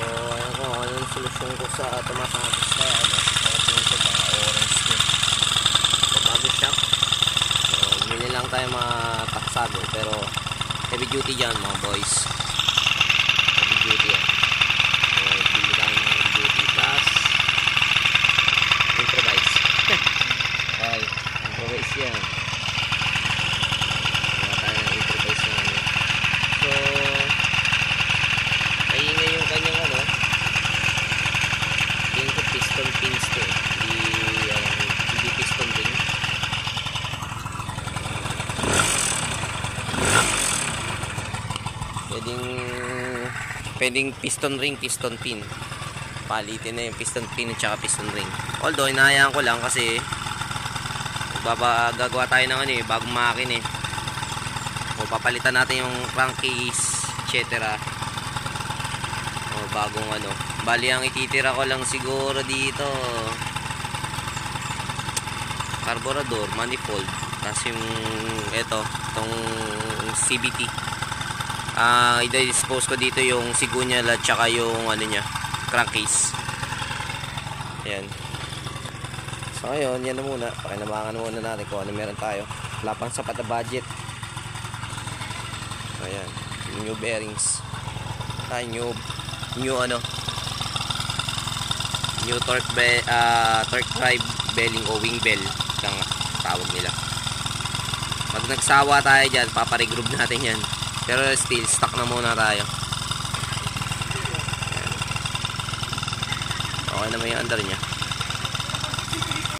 ayun ko ano yung solusyon ko sa tumatapos na ito mga orange nyo. So bago shock, so bumili lang tayo mga taksago, pero heavy duty dyan mga boys, heavy duty yan. So bili tayo ng heavy duty plus improvise. Ay, improvise yan. Gawa tayo ng improvise na ano. So maingay yung kanyang ano, tingin ko piston pins to eh. Hindi piston ring. Pwedeng piston ring, piston pin. Palitin na yung piston pin at saka piston ring. Although hinahayaan ko lang kasi gagawa tayo ng ano eh, bagong makin eh. O papalitan natin yung crankcase, etc. O bagong ano. Bali ang ititira ko lang siguro dito carburetor, manifold, tapos yung itong CVT. I-dispose ko dito yung sigunyal at saka yung ano niya, crankcase. Ayan. So ngayon, yan na muna. Pakinabangan muna natin kung ano meron tayo. Wala pang sapat na budget. Ayan, new bearings. New torque drive belling o wing bell ang tawag nila. Pag nagsawa tayo dyan, paparegroup natin yan. Pero still, stock na muna tayo. Ayan. Okay naman yung under nya.